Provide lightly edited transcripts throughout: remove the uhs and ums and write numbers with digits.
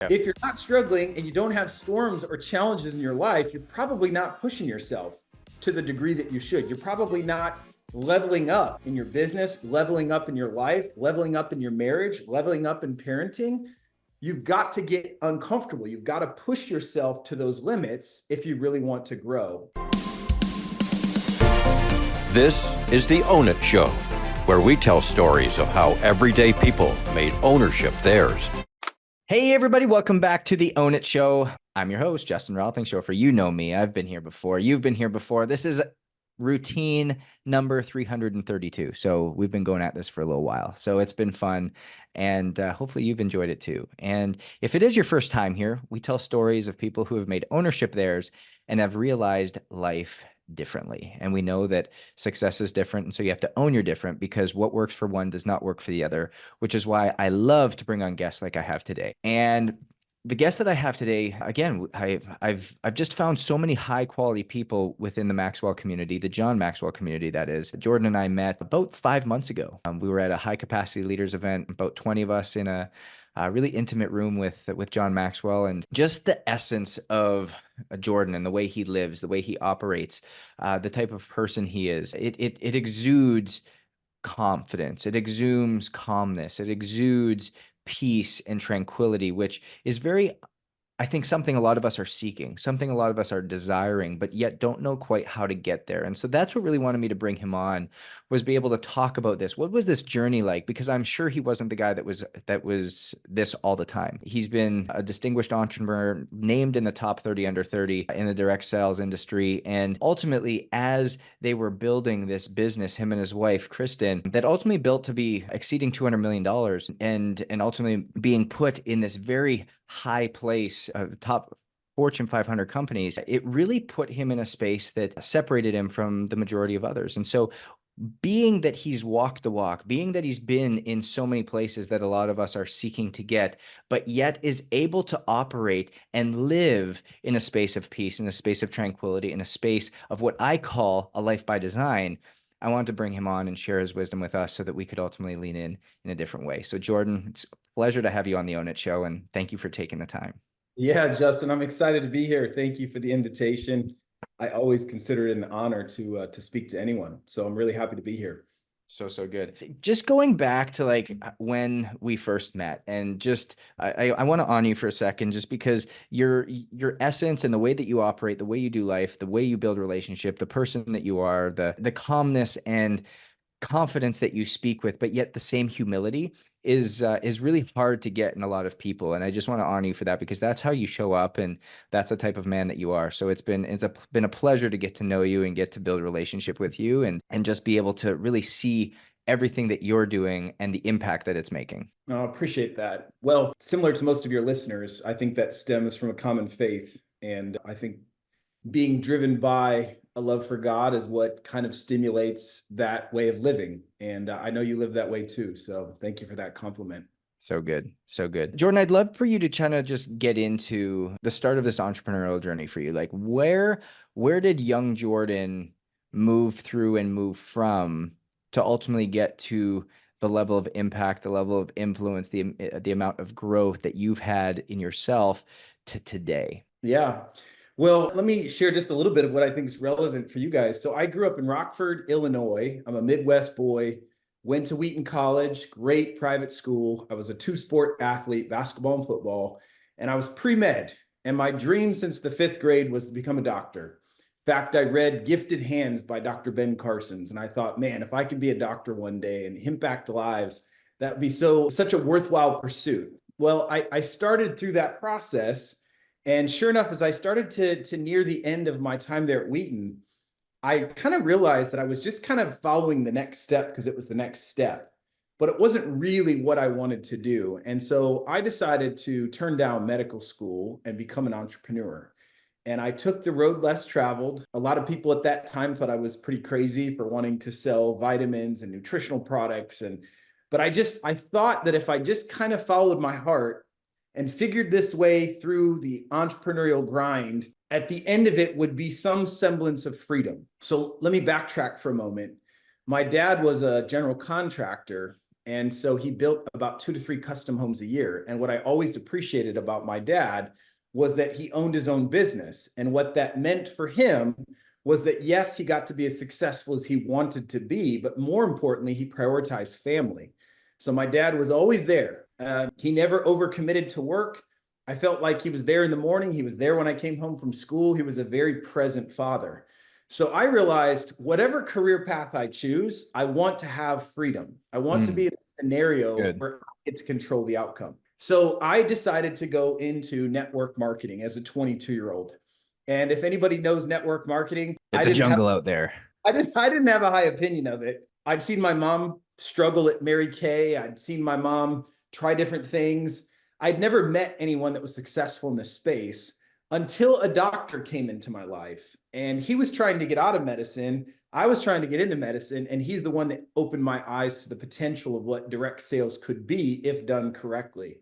Yeah. If you're not struggling and you don't have storms or challenges in your life, you're probably not pushing yourself to the degree that you should. You're probably not leveling up in your business, leveling up in your life, leveling up in your marriage, leveling up in parenting. You've got to get uncomfortable. You've got to push yourself to those limits if you really want to grow. This is the Own It Show, where we tell stories of how everyday people made ownership theirs. Hey, everybody. Welcome back to the Own It Show. I'm your host, Justin Rothingshofer. You know me. I've been here before. You've been here before. This is routine number 332. So we've been going at this for a little while. So it's been fun. And hopefully you've enjoyed it too. And if it is your first time here, we tell stories of people who have made ownership theirs and have realized life differently. And we know that success is different. And so you have to own your different, because what works for one does not work for the other, which is why I love to bring on guests like I have today. And the guest that I have today, again, I've just found so many high quality people within the Maxwell community, the John Maxwell community, that is. Jordan and I met about 5 months ago. We were at a high capacity leaders event, about 20 of us in a really intimate room with John Maxwell, and just the essence of Jordan and the way he lives, the way he operates, the type of person he is. It exudes confidence. It exudes calmness. It exudes peace and tranquility, which is very, I think, something a lot of us are seeking, something a lot of us are desiring, but yet don't know quite how to get there. And so that's what really wanted me to bring him on, was be able to talk about this. What was this journey like? Because I'm sure he wasn't the guy that was this all the time. He's been a distinguished entrepreneur, named in the top 30 under 30 in the direct sales industry. And ultimately, as they were building this business, him and his wife, Kristen, that ultimately built to be exceeding $200 million and ultimately being put in this very high place, the top Fortune 500 companies, it really put him in a space that separated him from the majority of others. And so being that he's walked the walk, being that he's been in so many places that a lot of us are seeking to get, but yet is able to operate and live in a space of peace, in a space of tranquility, in a space of what I call a life by design, I wanted to bring him on and share his wisdom with us so that we could ultimately lean in a different way. So Jordan, it's a pleasure to have you on the Own It Show, and thank you for taking the time. Yeah, Justin, I'm excited to be here. Thank you for the invitation. I always consider it an honor to speak to anyone. So I'm really happy to be here. So good. Just going back to like when we first met, and just I want to honor you for a second, just because your essence and the way that you operate, the way you do life, the way you build relationship, the person that you are, the calmness and confidence that you speak with, but yet the same humility is really hard to get in a lot of people. And I just want to honor you for that, because that's how you show up, and that's the type of man that you are. So it's been a pleasure to get to know you and get to build a relationship with you, and just be able to really see everything that you're doing and the impact that it's making. I appreciate that. Well, similar to most of your listeners, I think that stems from a common faith. And I think being driven by a love for God is what kind of stimulates that way of living. And I know you live that way too. So thank you for that compliment. So good. So good. Jordan, I'd love for you to kind of just get into the start of this entrepreneurial journey for you. Like where did young Jordan move through and move from to ultimately get to the level of impact, the level of influence, the amount of growth that you've had in yourself to today? Yeah. Well, let me share just a little bit of what I think is relevant for you guys. So I grew up in Rockford, Illinois. I'm a Midwest boy, went to Wheaton College, great private school. I was a two-sport athlete, basketball and football, and I was pre-med. And my dream since the 5th grade was to become a doctor. In fact, I read Gifted Hands by Dr. Ben Carson's, and I thought, man, if I could be a doctor one day and impact lives, that would be such a worthwhile pursuit. Well, I started through that process. And sure enough, as I started to near the end of my time there at Wheaton, I kind of realized that I was just kind of following the next step because it was the next step, but it wasn't really what I wanted to do. And so I decided to turn down medical school and become an entrepreneur. And I took the road less traveled. A lot of people at that time thought I was pretty crazy for wanting to sell vitamins and nutritional products. But I thought that if I just kind of followed my heart and figured this way through the entrepreneurial grind, at the end of it would be some semblance of freedom. So let me backtrack for a moment. My dad was a general contractor, And so he built about 2 to 3 custom homes a year. And what I always appreciated about my dad was that he owned his own business. And what that meant for him was that, yes, he got to be as successful as he wanted to be, but more importantly, he prioritized family. So my dad was always there. He never overcommitted to work. I felt like he was there in the morning. He was there when I came home from school. He was a very present father. So I realized whatever career path I choose, I want to have freedom. I want to be in a scenario where I get to control the outcome. So I decided to go into network marketing as a 22-year-old. And if anybody knows network marketing, it's a jungle out there. I didn't have a high opinion of it. I'd seen my mom struggle at Mary Kay. I'd seen my mom try different things. I'd never met anyone that was successful in this space until a doctor came into my life. And he was trying to get out of medicine. I was trying to get into medicine. And he's the one that opened my eyes to the potential of what direct sales could be if done correctly.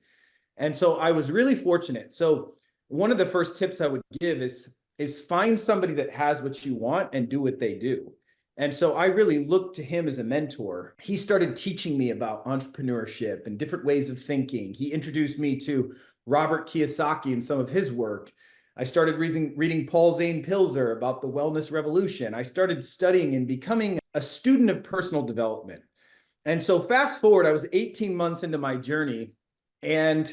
And so I was really fortunate. So one of the first tips I would give is find somebody that has what you want and do what they do. And so I really looked to him as a mentor. He started teaching me about entrepreneurship and different ways of thinking. He introduced me to Robert Kiyosaki and some of his work. I started reading Paul Zane Pilzer about the wellness revolution. I started studying and becoming a student of personal development. And so fast forward, I was 18 months into my journey, and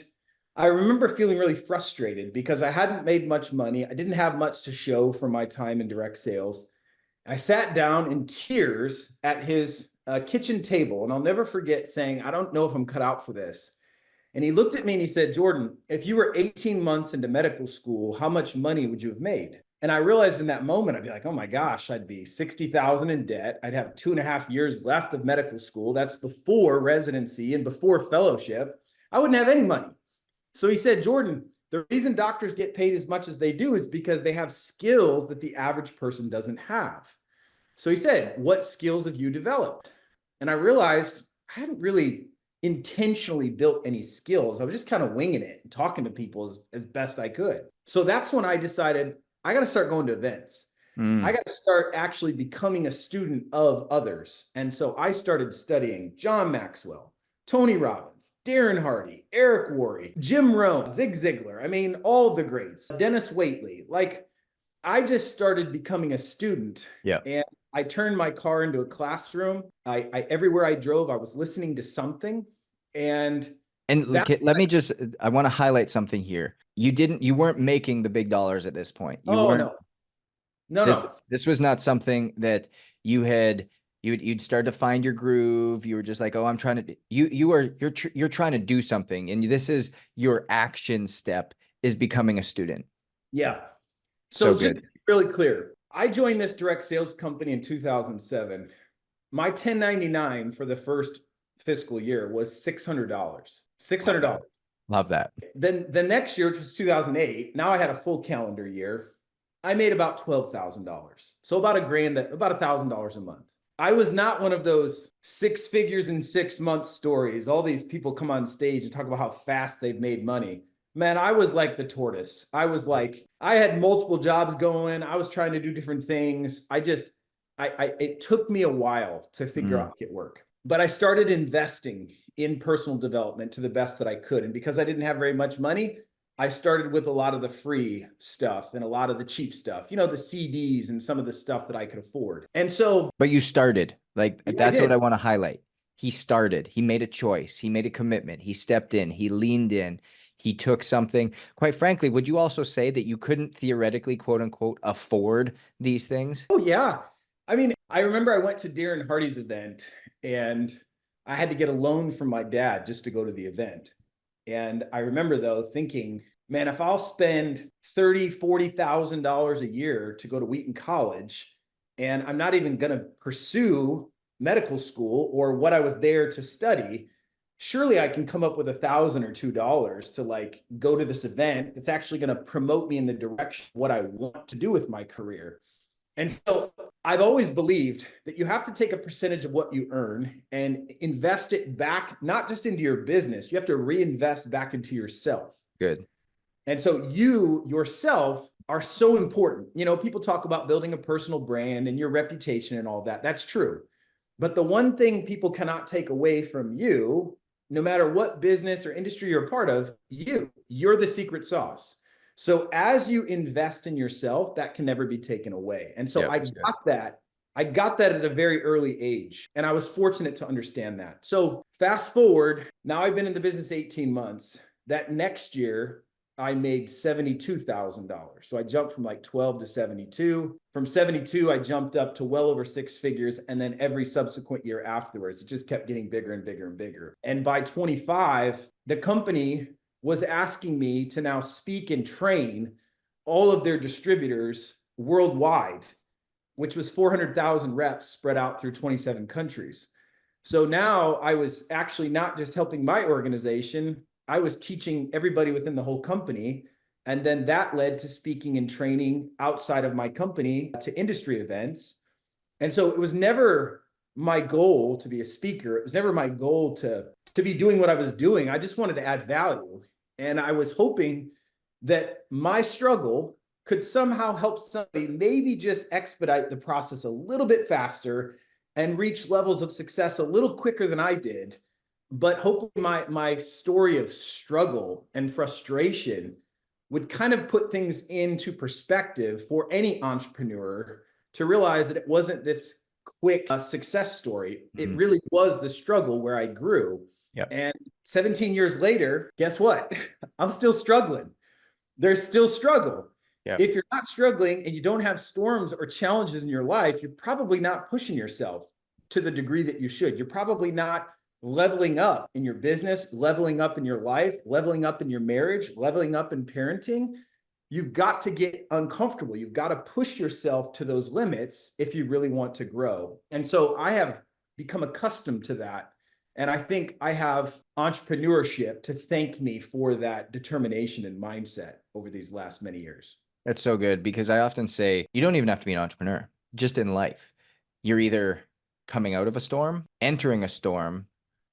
I remember feeling really frustrated because I hadn't made much money. I didn't have much to show for my time in direct sales. I sat down in tears at his kitchen table, and I'll never forget saying, I don't know if I'm cut out for this. And he looked at me and he said, Jordan, if you were 18 months into medical school, how much money would you have made? And I realized in that moment, I'd be like, oh my gosh, I'd be 60,000 in debt. I'd have 2.5 years left of medical school. That's before residency and before fellowship. I wouldn't have any money. So he said, Jordan, the reason doctors get paid as much as they do is because they have skills that the average person doesn't have. So he said, what skills have you developed? And I realized I hadn't really intentionally built any skills. I was just kind of winging it and talking to people as best I could. So that's when I decided I got to start going to events. I got to start actually becoming a student of others. And so I started studying John Maxwell, Tony Robbins, Darren Hardy, Eric Worre, Jim Rohn, Zig Ziglar. I mean, all the greats, Dennis Waitley. Like, I just started becoming a student. Yeah. And I turned my car into a classroom. I everywhere I drove, I was listening to something. And let me just, I want to highlight something here. You weren't making the big dollars at this point. No. This was not something that you'd start to find your groove. You were just like, oh, I'm trying to, you're trying to do something. And this is your action step, is becoming a student. Yeah. So just to be really clear, I joined this direct sales company in 2007. My 1099 for the first fiscal year was $600. $600. Love that. Then the next year, which was 2008, now I had a full calendar year. I made about $12,000. So about about $1,000 a month. I was not one of those 6 figures in 6 months stories. All these people come on stage and talk about how fast they've made money. Man, I was like the tortoise. I had multiple jobs going. I was trying to do different things. It took me a while to figure out how to get work. But I started investing in personal development to the best that I could. And because I didn't have very much money, I started with a lot of the free stuff and a lot of the cheap stuff, the CDs and some of the stuff that I could afford. And so, but you started, that's what I want to highlight. He started, he made a choice, he made a commitment, he stepped in, he leaned in, he took something. Quite frankly, would you also say that you couldn't theoretically, quote unquote, afford these things? Oh yeah. I mean, I remember I went to Darren Hardy's event and I had to get a loan from my dad just to go to the event. And I remember though thinking, man, if I'll spend $30,000, $40,000 a year to go to Wheaton College, and I'm not even going to pursue medical school or what I was there to study, surely I can come up with $1,000 or $2 to go to this event that's actually going to promote me in the direction of what I want to do with my career. And so I've always believed that you have to take a percentage of what you earn and invest it back, not just into your business. You have to reinvest back into yourself. Good. And so you yourself are so important. People talk about building a personal brand and your reputation and all that. That's true. But the one thing people cannot take away from you, no matter what business or industry you're a part of, you're the secret sauce. So as you invest in yourself, that can never be taken away. And so I got that. I got that at a very early age, and I was fortunate to understand that. So fast forward, now I've been in the business 18 months. That next year, I made $72,000. So I jumped from like 12 to 72. From 72, I jumped up to well over six figures. And then every subsequent year afterwards, it just kept getting bigger and bigger and bigger. And by 25, the company was asking me to now speak and train all of their distributors worldwide, which was 400,000 reps spread out through 27 countries. So now I was actually not just helping my organization, I was teaching everybody within the whole company. And then that led to speaking and training outside of my company to industry events. And so it was never my goal to be a speaker. It was never my goal to be doing what I was doing. I just wanted to add value. And I was hoping that my struggle could somehow help somebody maybe just expedite the process a little bit faster and reach levels of success a little quicker than I did. But hopefully my story of struggle and frustration would kind of put things into perspective for any entrepreneur to realize that it wasn't this quick success story. It really was the struggle where I grew. Yep. And 17 years later, guess what? I'm still struggling. There's still struggle. Yep. If you're not struggling and you don't have storms or challenges in your life, you're probably not pushing yourself to the degree that you should. You're probably not leveling up in your business, leveling up in your life, leveling up in your marriage, leveling up in parenting. You've got to get uncomfortable. You've got to push yourself to those limits if you really want to grow. And so I have become accustomed to that. And I think I have entrepreneurship to thank me for that determination and mindset over these last many years. That's so good, because I often say you don't even have to be an entrepreneur. Just in life, you're either coming out of a storm, entering a storm,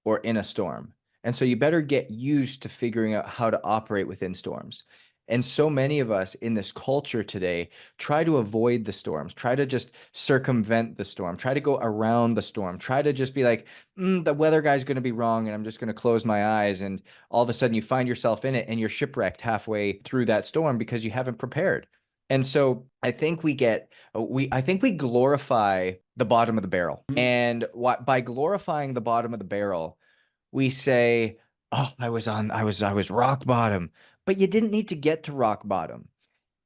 or in a storm. And so you better get used to figuring out how to operate within storms. And so many of us in this culture today try to avoid the storms, try to just circumvent the storm, try to go around the storm, try to just be like, the weather guy's going to be wrong and I'm just going to close my eyes. And all of a sudden you find yourself in it and you're shipwrecked halfway through that storm because you haven't prepared. And so I think we glorify the bottom of the barrel. And by glorifying the bottom of the barrel, we say, oh, I was rock bottom. But you didn't need to get to rock bottom.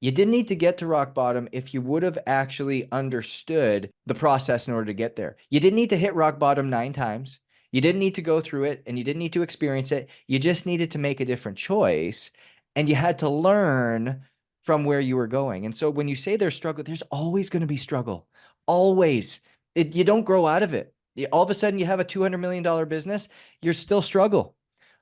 You didn't need to get to rock bottom if you would have actually understood the process in order to get there. You didn't need to hit rock bottom 9 times. You didn't need to go through it, and you didn't need to experience it. You just needed to make a different choice, and you had to learn from where you were going. And so when you say there's struggle, there's always going to be struggle. Always. You don't grow out of it. All of a sudden you have a $200 million business, you're still struggle.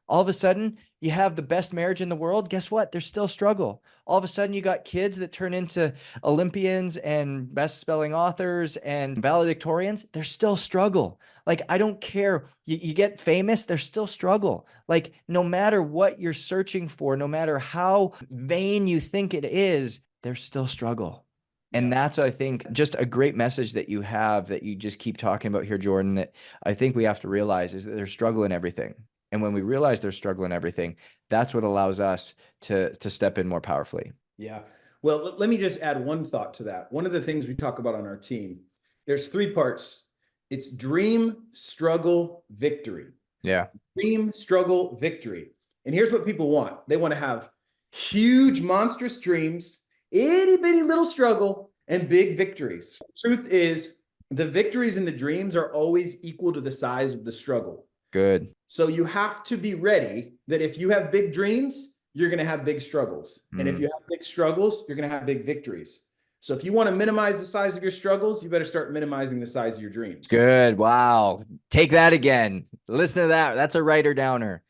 All of a sudden you have the best marriage in the world. Guess what? There's still struggle. All of a sudden you got kids that turn into Olympians and best-selling authors and valedictorians. There's still struggle. Like, I don't care. You get famous, there's still struggle. Like, no matter what you're searching for, no matter how vain you think it is, there's still struggle. And that's, I think, just a great message that you have, that you just keep talking about here, Jordan, that I think we have to realize is that there's struggle in everything. And when we realize there's struggle in everything, that's what allows us to step in more powerfully. Yeah. Well, let me just add one thought to that. One of the things we talk about on our team, there's 3 parts. It's dream, struggle, victory. Yeah. Dream, struggle, victory. And here's what people want. They want to have huge, monstrous dreams, itty bitty little struggle, and big victories. Truth is, the victories and the dreams are always equal to the size of the struggle. Good. So you have to be ready that if you have big dreams, you're going to have big struggles. And if you have big struggles, you're going to have big victories. So if you want to minimize the size of your struggles, you better start minimizing the size of your dreams. Good. Wow. Take that again. Listen to that. That's a writer downer.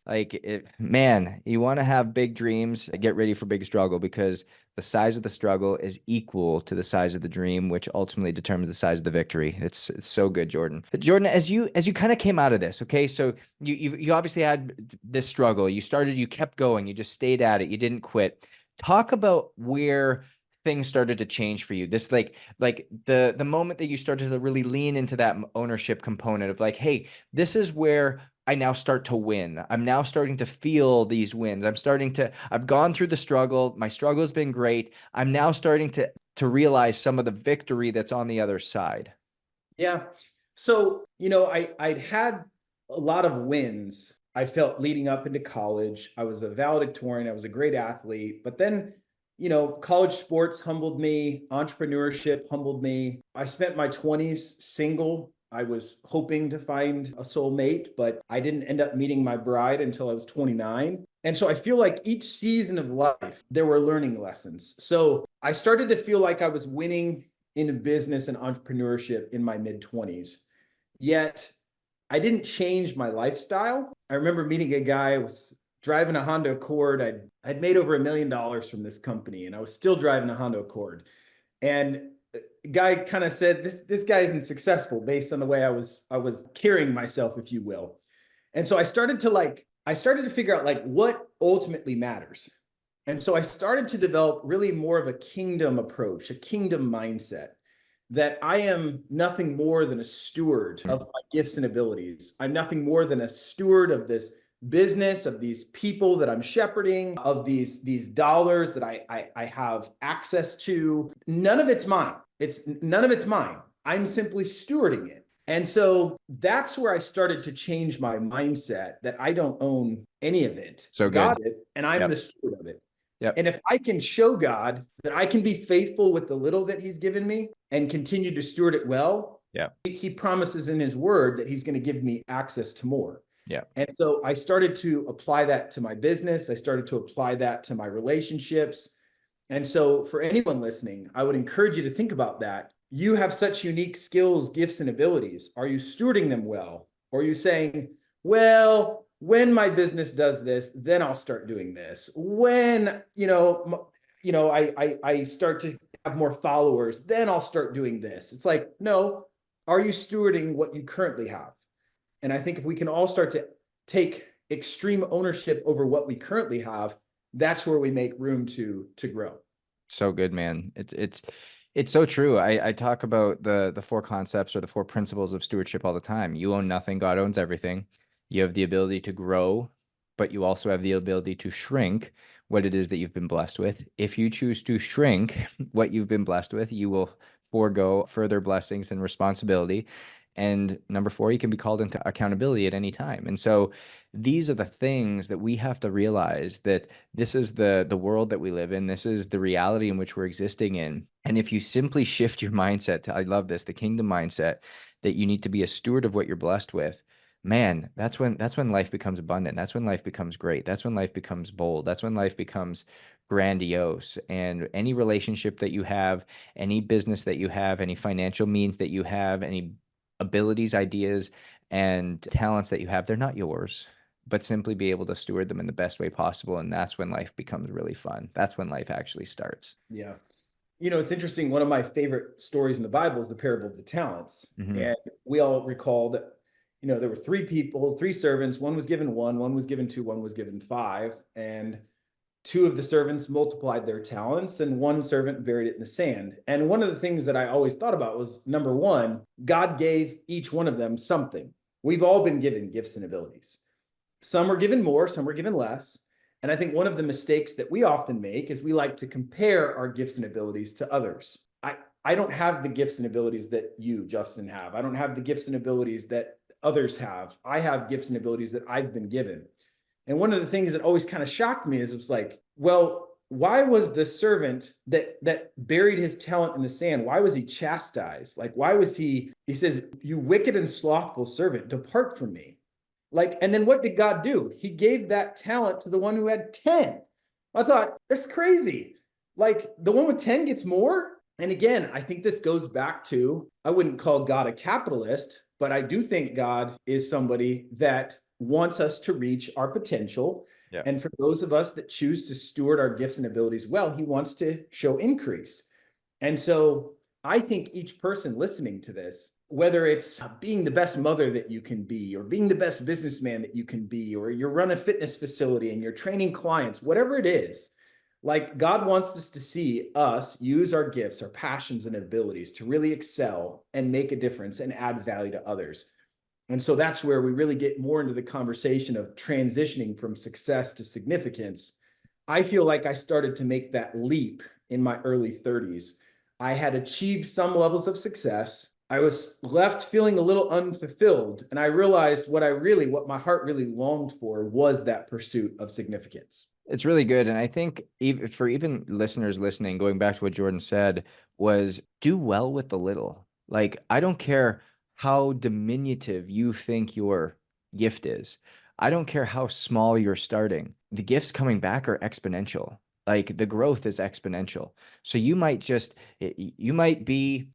Like, man, you want to have big dreams, get ready for big struggle, because the size of the struggle is equal to the size of the dream, which ultimately determines the size of the victory. It's so good, Jordan. Jordan, as you kind of came out of this, okay, so you obviously had this struggle. You kept going, you just stayed at it, you didn't quit. Talk about where things started to change for you? This like the moment that you started to really lean into that ownership component of like, hey, this is where I now start to win. I'm now starting to feel these wins. I've gone through the struggle. My struggle has been great. I'm now starting to realize some of the victory that's on the other side. Yeah. So, I'd had a lot of wins. I felt leading up into college. I was a valedictorian. I was a great athlete. But then, college sports humbled me. Entrepreneurship humbled me. I spent my 20s single. I was hoping to find a soulmate, but I didn't end up meeting my bride until I was 29. And so I feel like each season of life, there were learning lessons. So I started to feel like I was winning in business and entrepreneurship in my mid 20s. Yet I didn't change my lifestyle. I remember meeting a guy, I was driving a Honda Accord. I'd made over $1 million from this company, and I was still driving a Honda Accord. And the guy kind of said, this guy isn't successful based on the way I was carrying myself, if you will. And so I started to figure out like what ultimately matters. And so I started to develop really more of a kingdom approach, a kingdom mindset, that I am nothing more than a steward of my gifts and abilities. I'm nothing more than a steward of this business, of these people that I'm shepherding, of these dollars that I have access to. None of it's mine. None of it's mine. I'm simply stewarding it. And so that's where I started to change my mindset, that I don't own any of it. So good. God it, and I'm Yep. the steward of it. Yep. And if I can show God that I can be faithful with the little that he's given me and continue to steward it well, yeah, he promises in his word that he's going to give me access to more. Yeah. And so I started to apply that to my business. I started to apply that to my relationships. And so for anyone listening, I would encourage you to think about that. You have such unique skills, gifts, and abilities. Are you stewarding them well? Or are you saying, well, when my business does this, then I'll start doing this. When, I start to have more followers, then I'll start doing this. It's like, no, are you stewarding what you currently have? And I think if we can all start to take extreme ownership over what we currently have, that's where we make room to grow. So good, man. It's so true. I talk about the four concepts or the four principles of stewardship all the time. You own nothing, God owns everything. You have the ability to grow, but you also have the ability to shrink what it is that you've been blessed with. If you choose to shrink what you've been blessed with, you will forego further blessings and responsibility. And number four, you can be called into accountability at any time. And so these are the things that we have to realize, that this is the world that we live in. This is the reality in which we're existing in. And if you simply shift your mindset to, I love this, the kingdom mindset, that you need to be a steward of what you're blessed with, man, that's when life becomes abundant. That's when life becomes great. That's when life becomes bold. That's when life becomes grandiose. And any relationship that you have, any business that you have, any financial means that you have, any abilities, ideas, and talents that you have, they're not yours, but simply be able to steward them in the best way possible. And that's when life becomes really fun. That's when life actually starts. Yeah. It's interesting. One of my favorite stories in the Bible is the parable of the talents. Mm-hmm. And we all recall that, there were three servants. One was given one was given two, one was given five. And two of the servants multiplied their talents, and one servant buried it in the sand. And one of the things that I always thought about was, number one, God gave each one of them something. We've all been given gifts and abilities. Some were given more, some were given less. And I think one of the mistakes that we often make is we like to compare our gifts and abilities to others. I don't have the gifts and abilities that you, Justin, have. I don't have the gifts and abilities that others have. I have gifts and abilities that I've been given. And one of the things that always kind of shocked me is, it was like, well, why was the servant that buried his talent in the sand, why was he chastised? Like, why was he says, you wicked and slothful servant, depart from me. Like, and then what did God do? He gave that talent to the one who had 10. I thought, that's crazy. Like, the one with 10 gets more. And again, I think this goes back to, I wouldn't call God a capitalist, but I do think God is somebody that wants us to reach our potential. Yeah. And for those of us that choose to steward our gifts and abilities well, he wants to show increase. And so I think each person listening to this, whether it's being the best mother that you can be, or being the best businessman that you can be, or you run a fitness facility and you're training clients, whatever it is, Like God wants us to see us use our gifts, our passions and abilities to really excel and make a difference and add value to others. And so that's where we really get more into the conversation of transitioning from success to significance. I feel like I started to make that leap in my early 30s. I had achieved some levels of success. I was left feeling a little unfulfilled. And I realized what my heart really longed for was that pursuit of significance. It's really good. And I think even listeners listening, going back to what Jordan said, was do well with the little. Like, I don't care how diminutive you think your gift is. I don't care how small you're starting. The gifts coming back are exponential. Like, the growth is exponential. So your gift might be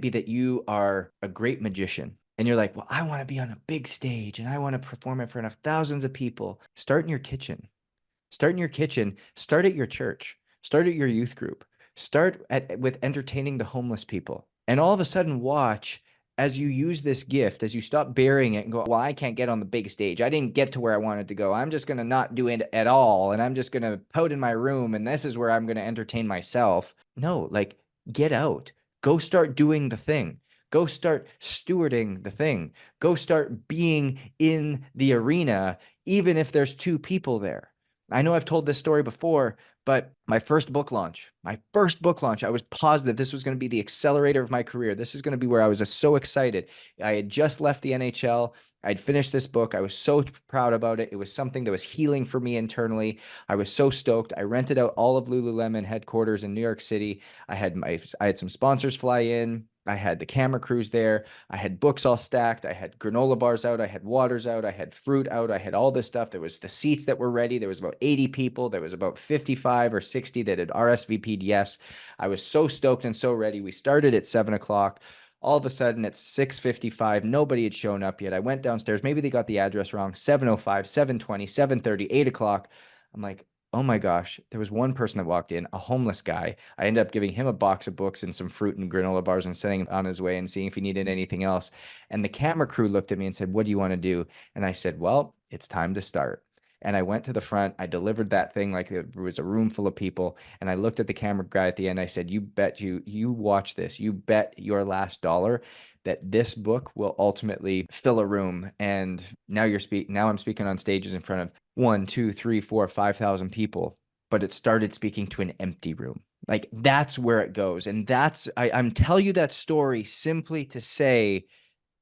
that you are a great magician. And you're like, well, I want to be on a big stage and I want to perform in front of thousands of people. Start in your kitchen. Start in your kitchen, start at your church, start at your youth group, with entertaining the homeless people. And all of a sudden watch as you use this gift, as you stop burying it and go, well, I can't get on the big stage. I didn't get to where I wanted to go. I'm just going to not do it at all. And I'm just going to pout in my room. And this is where I'm going to entertain myself. No, like, get out, go start doing the thing. Go start stewarding the thing. Go start being in the arena, even if there's 2 people there. I know I've told this story before, but my first book launch, I was positive this was going to be the accelerator of my career. This is going to be where I was so excited. I had just left the NHL. I'd finished this book. I was so proud about it. It was something that was healing for me internally. I was so stoked. I rented out all of Lululemon headquarters in New York City. I had some sponsors fly in. I had the camera crews there. I had books all stacked. I had granola bars out. I had waters out. I had fruit out. I had all this stuff. There was the seats that were ready. There was about 80 people. There was about 55 or 60 that had RSVP'd yes. I was so stoked and so ready. We started at 7 o'clock. All of a sudden, at 6:55, nobody had shown up yet. I went downstairs. Maybe they got the address wrong. 7:05, 7:20, 7:30, 8 o'clock. I'm like, oh my gosh, there was one person that walked in, a homeless guy. I ended up giving him a box of books and some fruit and granola bars and sending him on his way and seeing if he needed anything else. And the camera crew looked at me and said, what do you want to do? And I said, well, it's time to start. And I went to the front. I delivered that thing like there was a room full of people. And I looked at the camera guy at the end. I said, you watch this. You bet your last dollar that this book will ultimately fill a room. And now I'm speaking on stages in front of 1, 2, 3, 4, 5,000 people, but it started speaking to an empty room. Like, that's where it goes. And I'm telling you that story simply to say,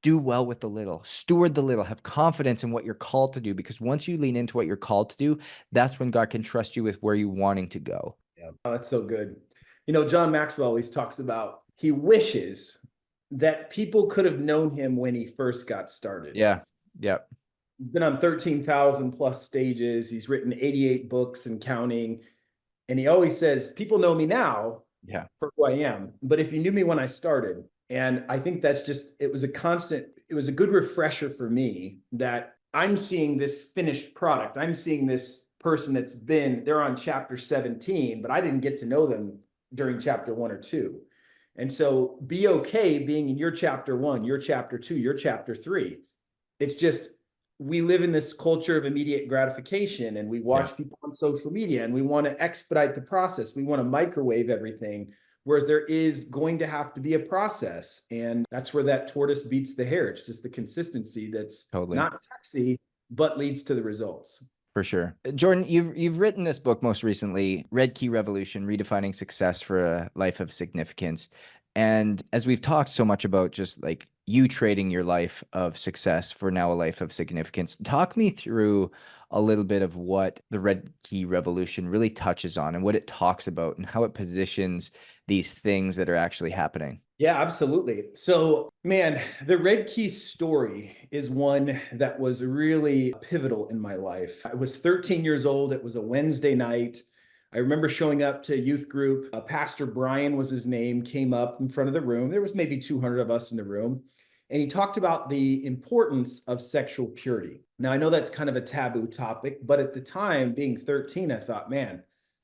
do well with the little, steward the little, have confidence in what you're called to do, because once you lean into what you're called to do, that's when God can trust you with where you're wanting to go. Yeah, oh, that's so good. John Maxwell always talks about, he wishes that people could have known him when he first got started. Yeah. Yep. He's been on 13,000 plus stages. He's written 88 books and counting. And he always says, people know me now for who I am. But if you knew me when I started, and I think it was a good refresher for me that I'm seeing this finished product. I'm seeing this person they're on chapter 17, but I didn't get to know them during chapter 1 or 2. And so be okay being in your chapter 1, your chapter 2, your chapter 3. It's just, we live in this culture of immediate gratification, and we watch people on social media, and we want to expedite the process. We want to microwave everything, whereas there is going to have to be a process. And that's where that tortoise beats the hare. It's just the consistency that's not sexy, but leads to the results. For sure. Jordan, you've written this book most recently, Red Key Revolution, Redefining Success for a Life of Significance. And as we've talked so much about just like you trading your life of success for now a life of significance, talk me through a little bit of what the Red Key Revolution really touches on and what it talks about and how it positions these things that are actually happening. Yeah, absolutely. So, man, the Red Key story is one that was really pivotal in my life. I was 13 years old. It was a Wednesday night. I remember showing up to youth group. Pastor Brian was his name, came up in front of the room. There was maybe 200 of us in the room. And he talked about the importance of sexual purity. Now, I know that's kind of a taboo topic, but at the time, being 13, I thought, man,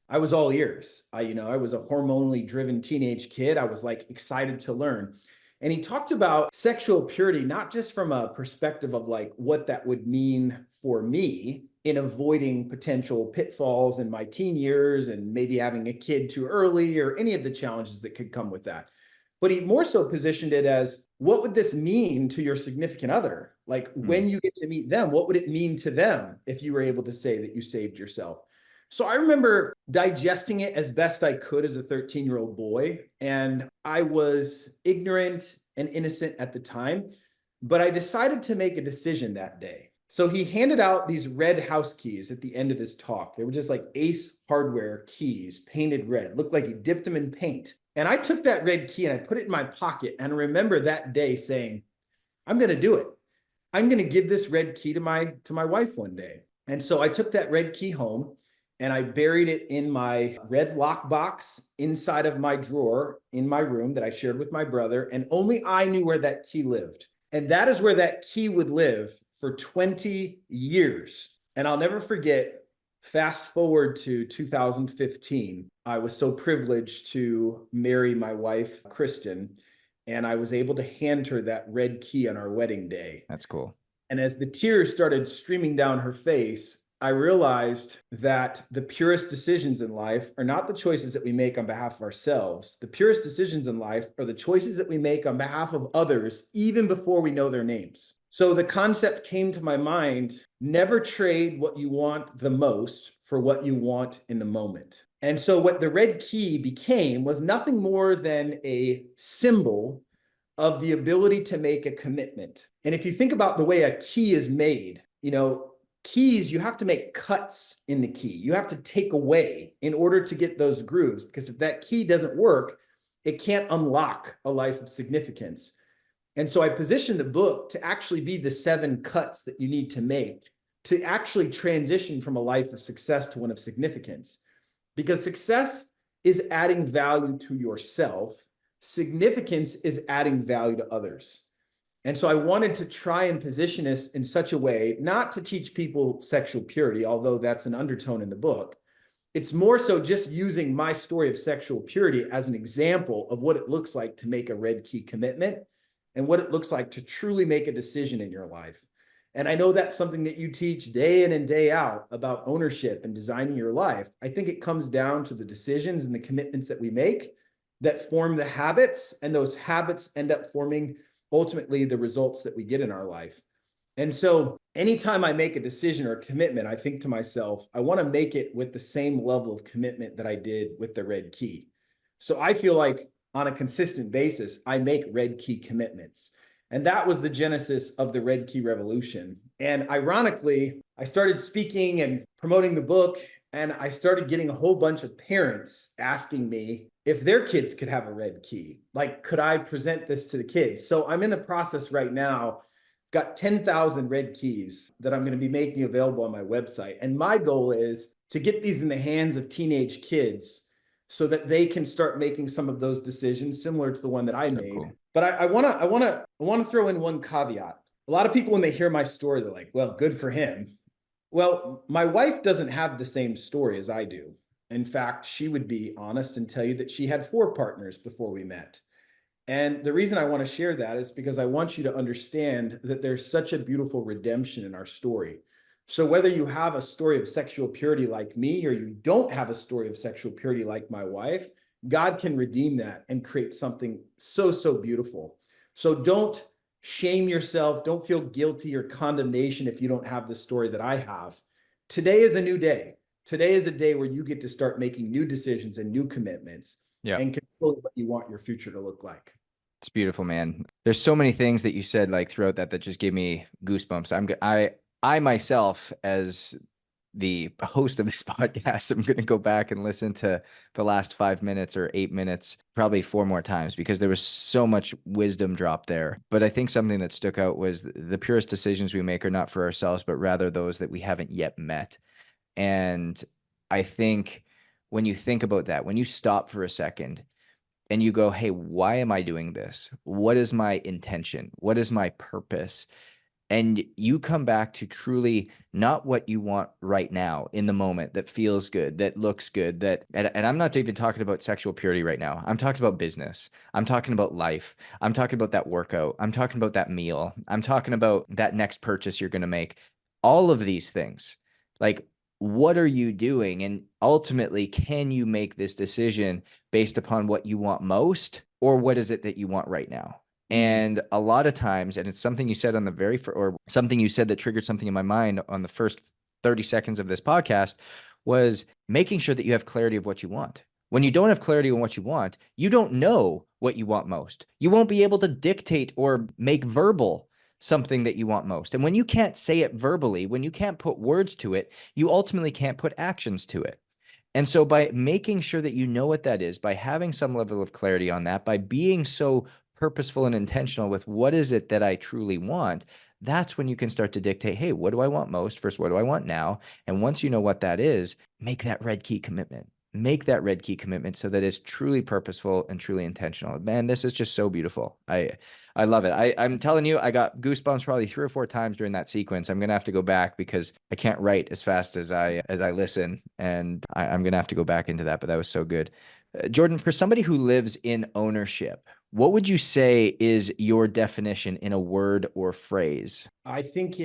I was all ears. I was a hormonally driven teenage kid. I was like excited to learn. And he talked about sexual purity, not just from a perspective of like what that would mean for me, in avoiding potential pitfalls in my teen years and maybe having a kid too early or any of the challenges that could come with that. But he more so positioned it as, what would this mean to your significant other? Like when you get to meet them, what would it mean to them if you were able to say that you saved yourself? So I remember digesting it as best I could as a 13-year-old boy. And I was ignorant and innocent at the time, but I decided to make a decision that day. So he handed out these red house keys at the end of his talk. They were just like Ace Hardware keys, painted red, looked like he dipped them in paint. And I took that red key and I put it in my pocket. And I remember that day saying, I'm going to do it. I'm going to give this red key to my wife one day. And so I took that red key home and I buried it in my red lockbox inside of my drawer in my room that I shared with my brother. And only I knew where that key lived. And that is where that key would live for 20 years. And I'll never forget, fast forward to 2015, I was so privileged to marry my wife, Kristen, and I was able to hand her that red key on our wedding day. That's cool. And as the tears started streaming down her face, I realized that the purest decisions in life are not the choices that we make on behalf of ourselves. The purest decisions in life are the choices that we make on behalf of others, even before we know their names. So the concept came to my mind, never trade what you want the most for what you want in the moment. And so what the red key became was nothing more than a symbol of the ability to make a commitment. And if you think about the way a key is made, keys, you have to make cuts in the key. You have to take away in order to get those grooves, because if that key doesn't work, it can't unlock a life of significance. And so I positioned the book to actually be the 7 cuts that you need to make to actually transition from a life of success to one of significance. Because success is adding value to yourself. Significance is adding value to others. And so I wanted to try and position this in such a way, not to teach people sexual purity, although that's an undertone in the book. It's more so just using my story of sexual purity as an example of what it looks like to make a red key commitment and what it looks like to truly make a decision in your life. And I know that's something that you teach day in and day out about ownership and designing your life. I think it comes down to the decisions and the commitments that we make that form the habits, and those habits end up forming ultimately the results that we get in our life. And so anytime I make a decision or a commitment, I think to myself, I want to make it with the same level of commitment that I did with the red key. So I feel like on a consistent basis, I make red key commitments. And that was the genesis of the Red Key Revolution. And ironically, I started speaking and promoting the book, and I started getting a whole bunch of parents asking me if their kids could have a red key. Like, could I present this to the kids? So I'm in the process right now, got 10,000 red keys that I'm going to be making available on my website. And my goal is to get these in the hands of teenage kids so that they can start making some of those decisions similar to the one that I made. Cool. But I want to throw in one caveat. A lot of people, when they hear my story, they're like, well, good for him. Well, my wife doesn't have the same story as I do. In fact, she would be honest and tell you that she had 4 partners before we met. And the reason I want to share that is because I want you to understand that there's such a beautiful redemption in our story. So whether you have a story of sexual purity like me, or you don't have a story of sexual purity like my wife, God can redeem that and create something so, so beautiful. So don't shame yourself. Don't feel guilty or condemnation if you don't have the story that I have. Today is a new day. Today is a day where you get to start making new decisions and new commitments and control what you want your future to look like. It's beautiful, man. There's so many things that you said like throughout that just gave me goosebumps. I myself, as the host of this podcast, I'm going to go back and listen to the last 5 minutes or 8 minutes, probably 4 more times, because there was so much wisdom dropped there. But I think something that stuck out was the purest decisions we make are not for ourselves, but rather those that we haven't yet met. And I think when you think about that, when you stop for a second and you go, hey, why am I doing this? What is my intention? What is my purpose? And you come back to truly not what you want right now in the moment that feels good, that looks good, and I'm not even talking about sexual purity right now. I'm talking about business. I'm talking about life. I'm talking about that workout. I'm talking about that meal. I'm talking about that next purchase you're going to make. All of these things, Like, what are you doing? And ultimately, can you make this decision based upon what you want most, or what is it that you want right now? And a lot of times, and it's something you said on the or something you said that triggered something in my mind on the first 30 seconds of this podcast, was making sure that you have clarity of what you want. When you don't have clarity on what you want, you don't know what you want most. You won't be able to dictate or make verbal something that you want most. And when you can't say it verbally, when you can't put words to it, you ultimately can't put actions to it. And so by making sure that you know what that is, by having some level of clarity on that, by being so purposeful and intentional with what is it that I truly want, that's when you can start to dictate, hey, what do I want most versus what do I want now? And once you know what that is, make that red key commitment. Make that red key commitment so that it's truly purposeful and truly intentional. Man, this is just so beautiful. I love it. I'm telling you, I got goosebumps probably 3 or 4 times during that sequence. I'm gonna have to go back because I can't write as fast as I listen, and I'm gonna have to go back into that. But that was so good, Jordan. For somebody who lives in ownership, what would you say is your definition in a word or phrase? I think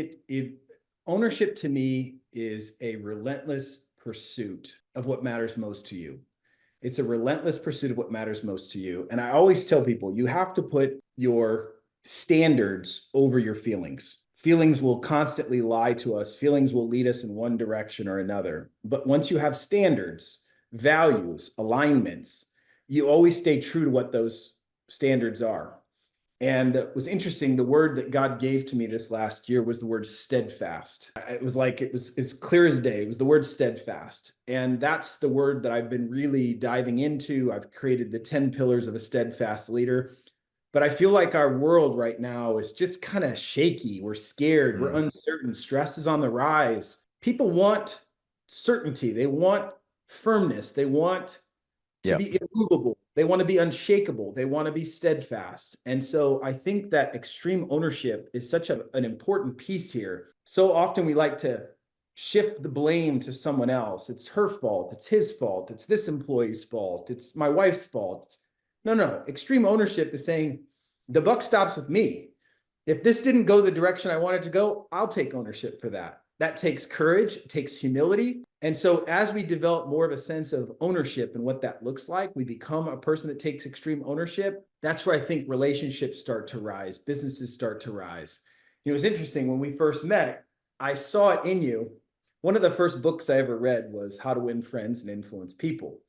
ownership to me is a relentless pursuit of what matters most to you. It's a relentless pursuit of what matters most to you. And I always tell people, you have to put your standards over your feelings. Feelings will constantly lie to us. Feelings will lead us in one direction or another. But once you have standards, values, alignments, you always stay true to what those standards are. And it was interesting. The word that God gave to me this last year was the word steadfast. It was as clear as day. It was the word steadfast. And that's the word that I've been really diving into. I've created the 10 pillars of a steadfast leader. But I feel like our world right now is just kind of shaky. We're scared. We're uncertain. Stress is on the rise. People want certainty. They want firmness. They want to be immovable. They want to be unshakable. They want to be steadfast. And so I think that extreme ownership is such an important piece here. So often we like to shift the blame to someone else. It's her fault. It's his fault. It's this employee's fault. It's my wife's fault. No. Extreme ownership is saying the buck stops with me. If this didn't go the direction I wanted to go, I'll take ownership for that. That takes courage, it takes humility. And so as we develop more of a sense of ownership and what that looks like, we become a person that takes extreme ownership. That's where I think relationships start to rise, businesses start to rise. It was interesting when we first met, I saw it in you. One of the first books I ever read was How to Win Friends and Influence People.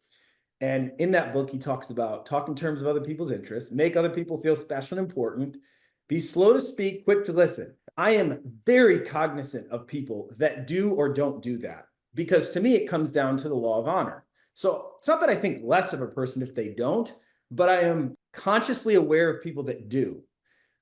And in that book, he talks about talk in terms of other people's interests, make other people feel special and important, be slow to speak, quick to listen. I am very cognizant of people that do or don't do that, because to me, it comes down to the law of honor. So it's not that I think less of a person if they don't, but I am consciously aware of people that do.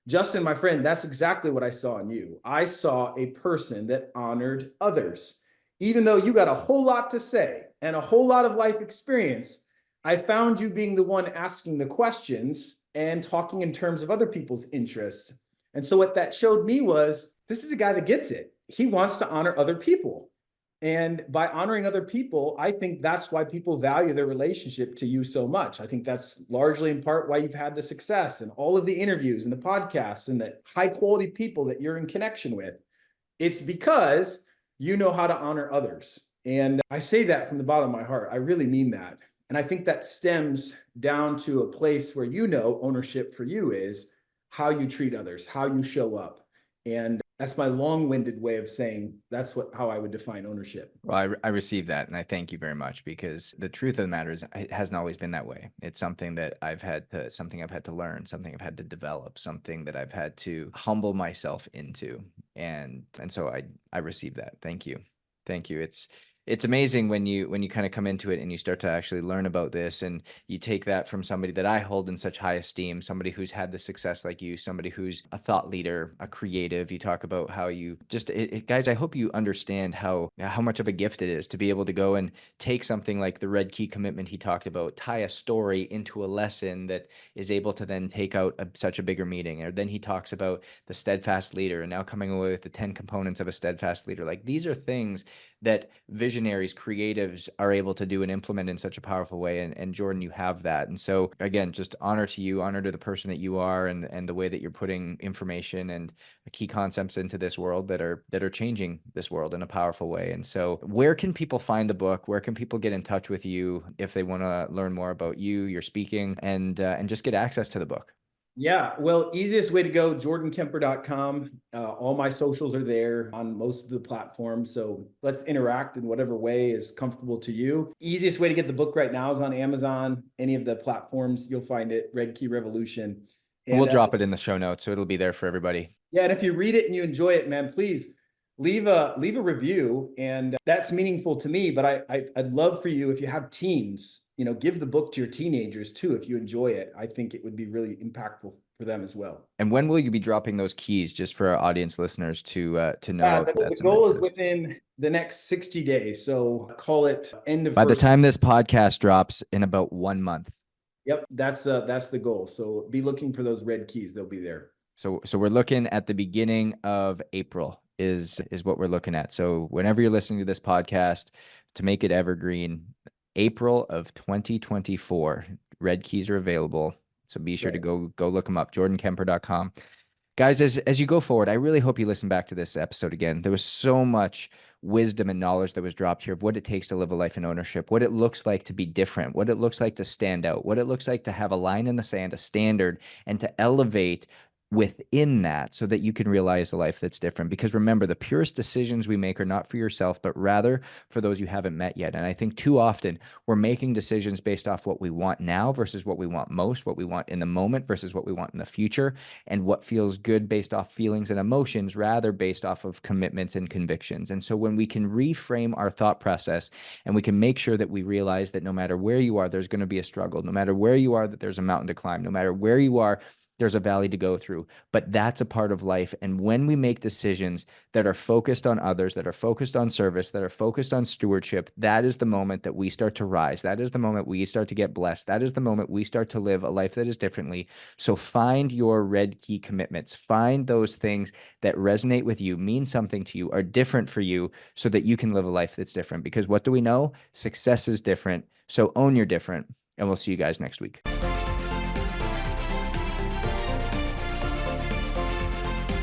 Justin, my friend, that's exactly what I saw in you. I saw a person that honored others. Even though you got a whole lot to say and a whole lot of life experience, I found you being the one asking the questions and talking in terms of other people's interests. And so what that showed me was, this is a guy that gets it. He wants to honor other people. And by honoring other people, I think that's why people value their relationship to you so much. I think that's largely in part why you've had the success and all of the interviews and the podcasts and the high quality people that you're in connection with. It's because you know how to honor others. And I say that from the bottom of my heart. I really mean that. And I think that stems down to a place where ownership for you is how you treat others, how you show up. And that's my long-winded way of saying that's how I would define ownership. Well, I received that, and I thank you very much, because the truth of the matter is it hasn't always been that way. It's something that I've had to learn, something I've had to develop, something that I've had to humble myself into. And so I received that. Thank you. Thank you. It's amazing when you kind of come into it and you start to actually learn about this, and you take that from somebody that I hold in such high esteem, somebody who's had the success like you, somebody who's a thought leader, a creative. You talk about how you just, guys, I hope you understand how much of a gift it is to be able to go and take something like the red key commitment he talked about, tie a story into a lesson that is able to then take out such a bigger meeting. Or then he talks about the steadfast leader and now coming away with the 10 components of a steadfast leader. Like, these are things that visionaries, creatives are able to do and implement in such a powerful way. And Jordan, you have that. And so again, just honor to you, honor to the person that you are, and the way that you're putting information and key concepts into this world that are changing this world in a powerful way. And so where can people find the book? Where can people get in touch with you if they want to learn more about you, your speaking, and just get access to the book? Yeah, well, easiest way to go, jordankemper.com. All my socials are there on most of the platforms. So let's interact in whatever way is comfortable to you. Easiest way to get the book right now is on Amazon. Any of the platforms, you'll find it, Red Key Revolution. And we'll drop it in the show notes, so it'll be there for everybody. Yeah, and if you read it and you enjoy it, man, please leave a review. And that's meaningful to me. But I'd love for you, if you have teens, give the book to your teenagers too. If you enjoy it, I think it would be really impactful for them as well. And when will you be dropping those keys, just for our audience listeners to know? The goal is within the next 60 days. So call it end of. By the time this podcast drops in about 1 month. Yep, that's the goal. So be looking for those red keys. They'll be there. So we're looking at the beginning of April is what we're looking at. So whenever you're listening to this podcast, to make it evergreen, April of 2024, red keys are available. So be sure to go look them up, jordankemper.com. Guys, as you go forward, I really hope you listen back to this episode again. There was so much wisdom and knowledge that was dropped here of what it takes to live a life in ownership, what it looks like to be different, what it looks like to stand out, what it looks like to have a line in the sand, a standard, and to elevate within that so that you can realize a life that's different. Because remember, the purest decisions we make are not for yourself, but rather for those you haven't met yet. And I think too often we're making decisions based off what we want now versus what we want most, what we want in the moment versus what we want in the future, and what feels good based off feelings and emotions rather based off of commitments and convictions. And so when we can reframe our thought process and we can make sure that we realize that no matter where you are, there's going to be a struggle, no matter where you are, that there's a mountain to climb, no matter where you are, there's a valley to go through, but that's a part of life. And when we make decisions that are focused on others, that are focused on service, that are focused on stewardship, that is the moment that we start to rise. That is the moment we start to get blessed. That is the moment we start to live a life that is differently. So find your red key commitments. Find those things that resonate with you, mean something to you, are different for you, so that you can live a life that's different. Because what do we know? Success is different. So own your different. And we'll see you guys next week.